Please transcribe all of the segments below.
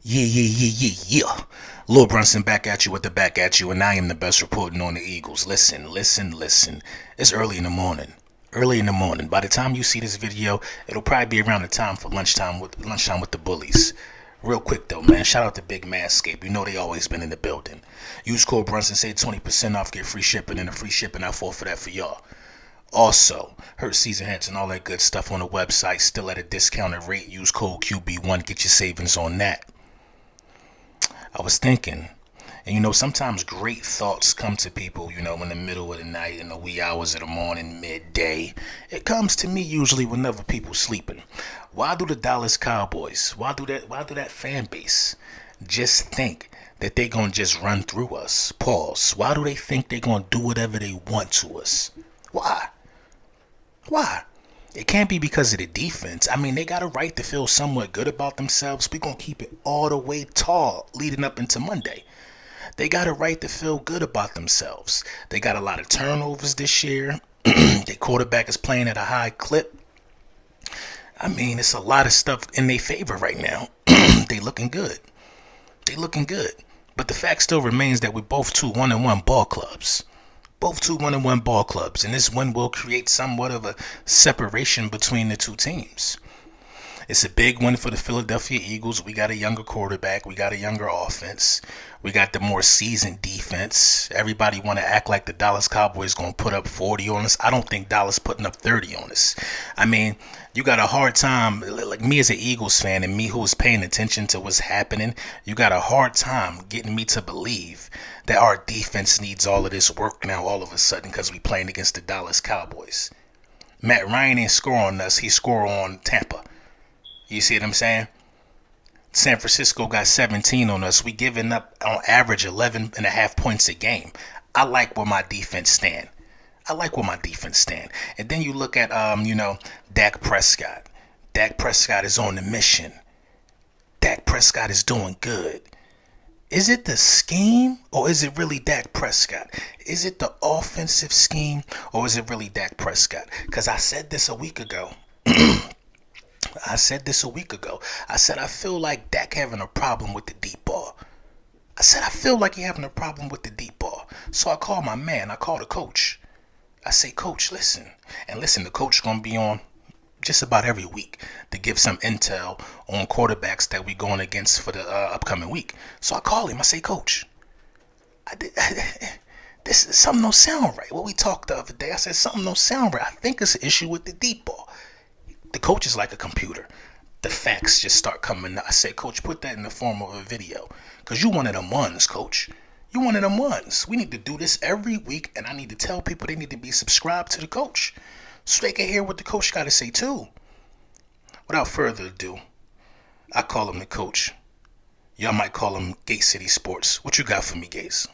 Yeah. Lil Brunson back at you with the back at you, and I am the best reporting on the Eagles. Listen. It's early in the morning. Early in the morning. By the time you see this video, it'll probably be around the time for lunchtime with the bullies. Real quick though, man, shout out to Big Manscaped. You know they always been in the building. Use code Brunson, save 20% off, get free shipping, and the free shipping I fall for that for y'all. Also, Hurt Season hats and all that good stuff on the website, still at a discounted rate. Use code QB1, get your savings on that. I was thinking, and sometimes great thoughts come to people, in the middle of the night, in the wee hours of the morning, midday. It comes to me usually whenever people sleeping. Why do the Dallas Cowboys, why do that fan base just think that they gonna just run through us? Pause. Why do they think they gonna do whatever they want to us? Why? Why? It can't be because of the defense. I mean, they got a right to feel somewhat good about themselves. We're going to keep it all the way tall leading up into Monday. They got a right to feel good about themselves. They got a lot of turnovers this year. Their quarterback is playing at a high clip. I mean, it's a lot of stuff in their favor right now. They looking good. But the fact still remains that we're both two 1-1 ball clubs. Both two 1-1 ball clubs, and this win will create somewhat of a separation between the two teams. It's a big win for the Philadelphia Eagles. We got a younger quarterback. We got a younger offense. We got the more seasoned defense. Everybody want to act like the Dallas Cowboys going to put up 40 on us. I don't think Dallas putting up 30 on us. I mean, you got a hard time, like me as an Eagles fan and me who is paying attention to what's happening, you got a hard time getting me to believe that our defense needs all of this work now all of a sudden because we playing against the Dallas Cowboys. Matt Ryan ain't score on us. He score on Tampa. You see what I'm saying? San Francisco got 17 on us. We giving up on average 11 and a half points a game. I like where my defense stand. And then you look at, Dak Prescott. Dak Prescott is on the mission. Dak Prescott is doing good. Is it the scheme or is it really Dak Prescott? Is it the offensive scheme or is it really Dak Prescott? Because I said this a week ago. I said I feel like Dak having a problem with the deep ball. So I call my man. I call the coach. I say, Coach, listen. And listen, the coach going to be on just about every week to give some intel on quarterbacks that we going against for the upcoming week. So I call him. I say, Coach, this is something don't sound right. What we talked the other day, I said something don't sound right. I think it's an issue with the deep ball. The coach is like a computer. The facts just start coming out. I say, Coach, put that in the form of a video. Because you one of them ones, Coach. You one of them ones. We need to do this every week, and I need to tell people they need to be subscribed to the coach so they can hear what the coach got to say too. Without further ado, I call him the coach. Y'all might call him Gate City Sports. What you got for me, Gates?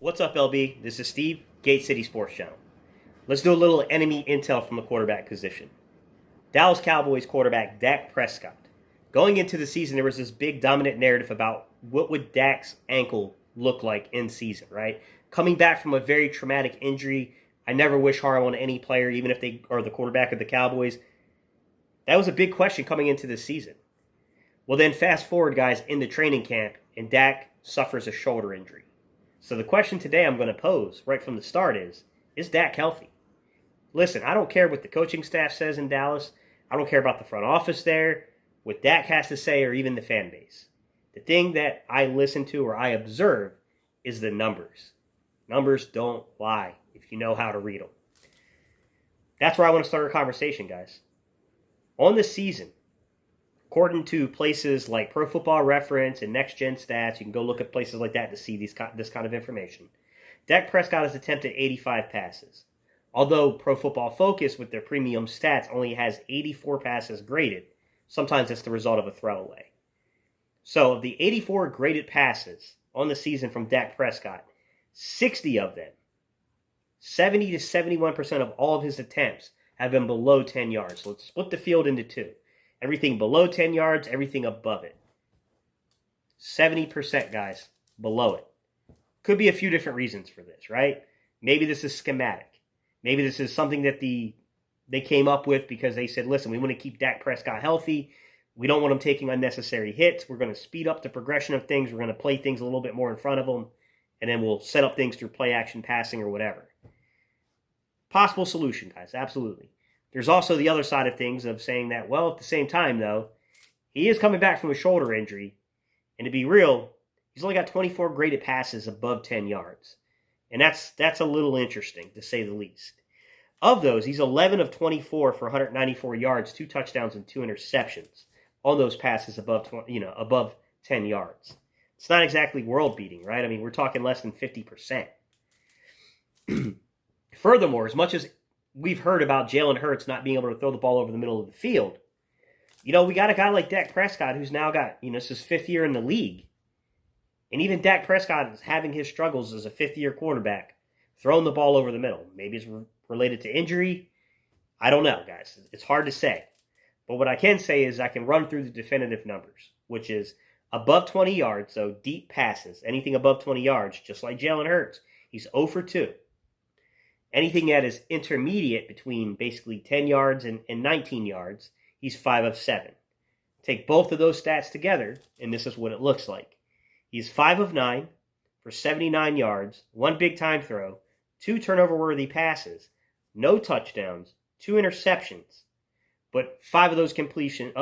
What's up, LB? This is Steve, Gate City Sports Channel. Let's do a little enemy intel from the quarterback position. Dallas Cowboys quarterback Dak Prescott. Going into the season, there was this big dominant narrative about what would Dak's ankle look like in season, right? Coming back from a very traumatic injury, I never wish harm on any player, even if they are the quarterback of the Cowboys. That was a big question coming into this season. Well, then fast forward, guys, into training camp, and Dak suffers a shoulder injury. So the question today I'm going to pose right from the start is Dak healthy? Listen, I don't care what the coaching staff says in Dallas. I don't care about the front office there, what Dak has to say, or even the fan base. The thing that I listen to or I observe is the numbers. Numbers don't lie if you know how to read them. That's where I want to start our conversation, guys. On the season, according to places like Pro Football Reference and Next Gen Stats, you can go look at places like that to see this kind of information. Dak Prescott has attempted 85 passes. Although Pro Football Focus with their premium stats only has 84 passes graded, sometimes it's the result of a throwaway. So of the 84 graded passes on the season from Dak Prescott, 60 of them, 70 to 71% of all of his attempts have been below 10 yards. So let's split the field into two. Everything below 10 yards, everything above it. 70%, guys, below it. Could be a few different reasons for this, right? Maybe this is schematic. Maybe this is something that they came up with because they said, listen, we want to keep Dak Prescott healthy. We don't want them taking unnecessary hits. We're going to speed up the progression of things. We're going to play things a little bit more in front of them, and then we'll set up things through play action passing or whatever. Possible solution, guys, absolutely. There's also the other side of things of saying that, well, at the same time, though, he is coming back from a shoulder injury, and to be real, he's only got 24 graded passes above 10 yards, and that's a little interesting, to say the least. Of those, he's 11 of 24 for 194 yards, 2 touchdowns, and 2 interceptions on those passes above 10 yards. It's not exactly world-beating, right? I mean, we're talking less than 50%. Furthermore, as much as we've heard about Jalen Hurts not being able to throw the ball over the middle of the field, we got a guy like Dak Prescott who's now got, it's his 5th year in the league. And even Dak Prescott is having his struggles as a 5th-year quarterback, throwing the ball over the middle. Maybe it's related to injury. I don't know, guys. It's hard to say. But what I can say is I can run through the definitive numbers, which is above 20 yards, so deep passes, anything above 20 yards, just like Jalen Hurts, he's 0 for 2. Anything that is intermediate between basically 10 yards and 19 yards, he's 5 of 7. Take both of those stats together, and this is what it looks like. He's 5 of 9 for 79 yards, 1 big time throw, 2 turnover-worthy passes, no touchdowns, 2 interceptions. But 5 of those completions,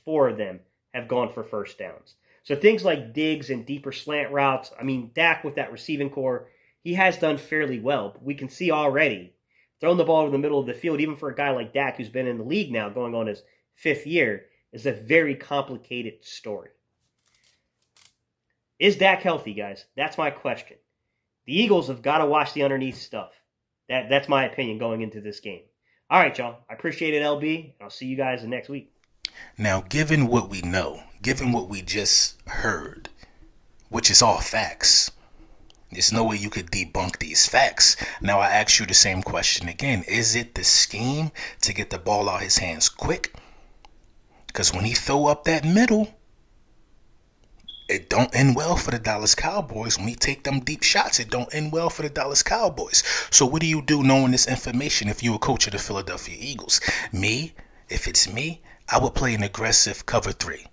4 of them have gone for first downs. So things like digs and deeper slant routes, Dak with that receiving core, he has done fairly well. But we can see already, throwing the ball over the middle of the field, even for a guy like Dak who's been in the league now going on his 5th year, is a very complicated story. Is Dak healthy, guys? That's my question. The Eagles have got to watch the underneath stuff. That's my opinion going into this game. All right, y'all. I appreciate it, LB. I'll see you guys next week. Now, given what we know, given what we just heard, which is all facts, there's no way you could debunk these facts. Now, I ask you the same question again. Is it the scheme to get the ball out his hands quick? Because when he throw up that middle, it don't end well for the Dallas Cowboys. When he take them deep shots, it don't end well for the Dallas Cowboys. So what do you do knowing this information if you're a coach of the Philadelphia Eagles? If it's me, I would play an aggressive cover 3.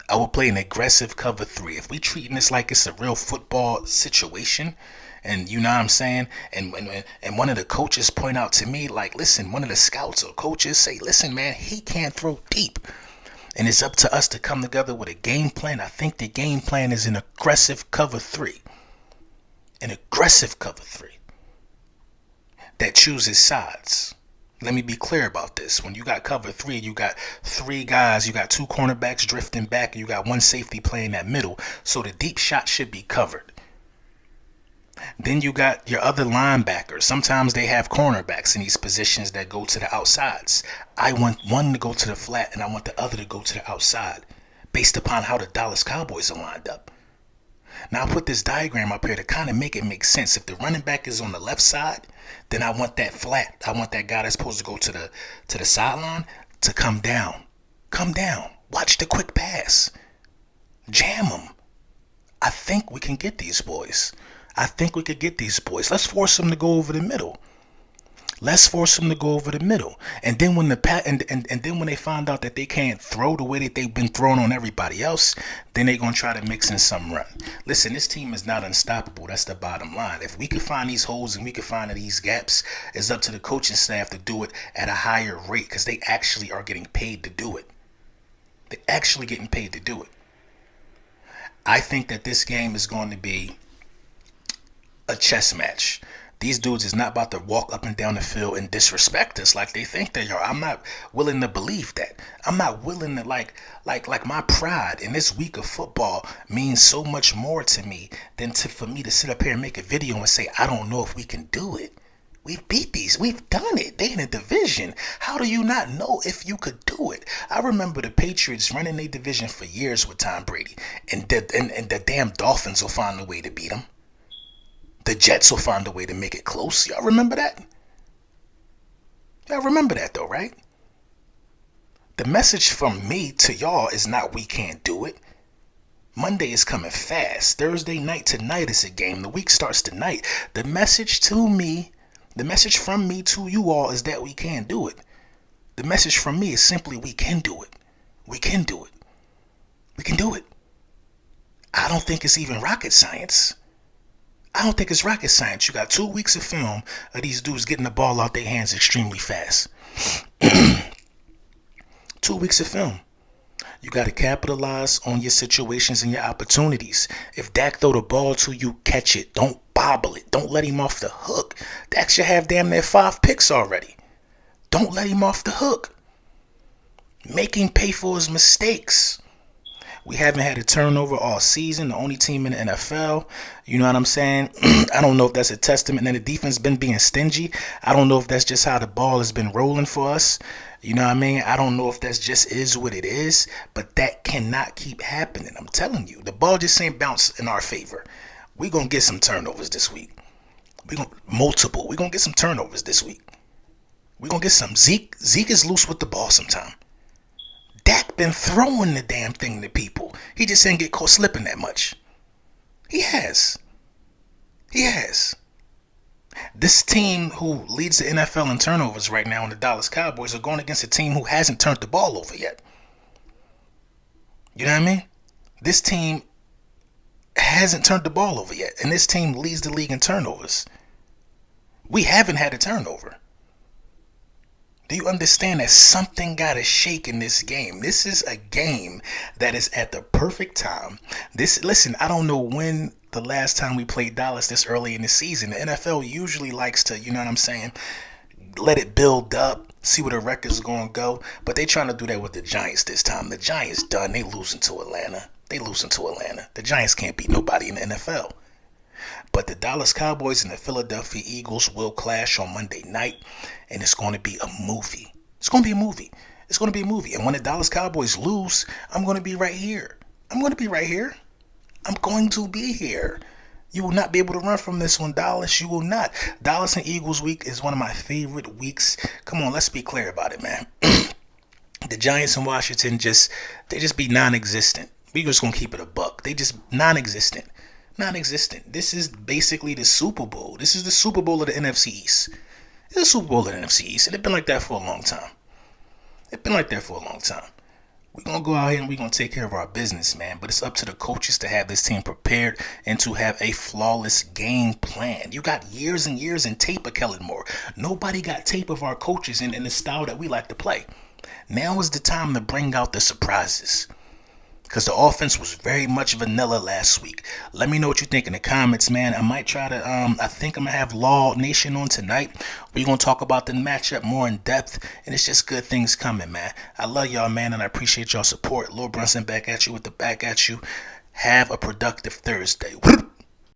I would play an aggressive cover 3. If we treating this like it's a real football situation, and you know what I'm saying, and one of the coaches point out to me, like, listen, one of the scouts or coaches say, listen, man, he can't throw deep. And it's up to us to come together with a game plan. I think the game plan is an aggressive cover 3. An aggressive cover 3 that chooses sides. Let me be clear about this. When you got cover 3, you got 3 guys, you got 2 cornerbacks drifting back, and you got 1 safety playing that middle. So the deep shot should be covered. Then you got your other linebackers. Sometimes they have cornerbacks in these positions that go to the outsides. I want one to go to the flat, and I want the other to go to the outside, based upon how the Dallas Cowboys are lined up. Now, I put this diagram up here to kind of make it make sense. If the running back is on the left side, then I want that flat. I want that guy that's supposed to go to the sideline to come down. Come down. Watch the quick pass. Jam them. I think we can get these boys. Let's force them to go over the middle. And then when when they find out that they can't throw the way that they've been throwing on everybody else, then they're going to try to mix in some run. Listen, this team is not unstoppable. That's the bottom line. If we can find these holes and we can find these gaps, it's up to the coaching staff to do it at a higher rate, because they actually are getting paid to do it. They're actually getting paid to do it. I think that this game is going to be a chess match. These dudes is not about to walk up and down the field and disrespect us like they think they are. I'm not willing to believe that. I'm not willing to like my pride in this week of football means so much more to me than for me to sit up here and make a video and say, I don't know if we can do it. We've beat these. We've done it. They in a division. How do you not know if you could do it? I remember the Patriots running their division for years with Tom Brady, and the damn Dolphins will find a way to beat them. The Jets will find a way to make it close. Y'all remember that? Y'all remember that though, right? The message from me to y'all is not we can't do it. Monday is coming fast. Thursday night tonight is a game. The week starts tonight. The message from me to you all is that we can do it. The message from me is simply we can do it. We can do it. We can do it. I don't think it's even rocket science. I don't think it's rocket science. You got 2 weeks of film of these dudes getting the ball out their hands extremely fast. 2 weeks of film. You got to capitalize on your situations and your opportunities. If Dak throw the ball to you, catch it. Don't bobble it. Don't let him off the hook. Dak should have damn near 5 picks already. Don't let him off the hook. Make him pay for his mistakes. We haven't had a turnover all season. The only team in the NFL. You know what I'm saying? I don't know if that's a testament. And the defense been being stingy. I don't know if that's just how the ball has been rolling for us. You know what I mean? I don't know if that's just is what it is. But that cannot keep happening. I'm telling you. The ball just ain't bounce in our favor. We're going to get some turnovers this week. We're going to get some turnovers this week. We're going to get some. Zeke is loose with the ball sometime. Dak been throwing the damn thing to people. He just didn't get caught slipping that much. He has. This team who leads the NFL in turnovers right now in the Dallas Cowboys are going against a team who hasn't turned the ball over yet. You know what I mean? This team hasn't turned the ball over yet. And this team leads the league in turnovers. We haven't had a turnover. Do you understand that something got to shake in this game? This is a game that is at the perfect time. Listen, I don't know when the last time we played Dallas this early in the season. The NFL usually likes to, you know what I'm saying, let it build up, see where the record's going to go. But they trying to do that with the Giants this time. The Giants done. They losing to Atlanta. The Giants can't beat nobody in the NFL. But the Dallas Cowboys and the Philadelphia Eagles will clash on Monday night, and it's going to be a movie. It's going to be a movie. And when the Dallas Cowboys lose, I'm going to be right here. I'm going to be here. You will not be able to run from this one, Dallas. You will not. Dallas and Eagles week is one of my favorite weeks. Come on, let's be clear about it, man. The Giants in Washington just be non-existent. We just going to keep it a buck. They just non-existent. This is basically the Super Bowl. This is the Super Bowl of the NFC East. It's the Super Bowl of the NFC East, and it's been like that for a long time. We're going to go out here and we're going to take care of our business, man. But it's up to the coaches to have this team prepared and to have a flawless game plan. You got years and years in tape of Kellen Moore. Nobody got tape of our coaches in the style that we like to play. Now is the time to bring out the surprises. Because the offense was very much vanilla last week. Let me know what you think in the comments, man. I might try to, I think I'm going to have Law Nation on tonight. We're going to talk about the matchup more in depth. And it's just good things coming, man. I love y'all, man, and I appreciate y'all support. Lil Brunson back at you with the back at you. Have a productive Thursday.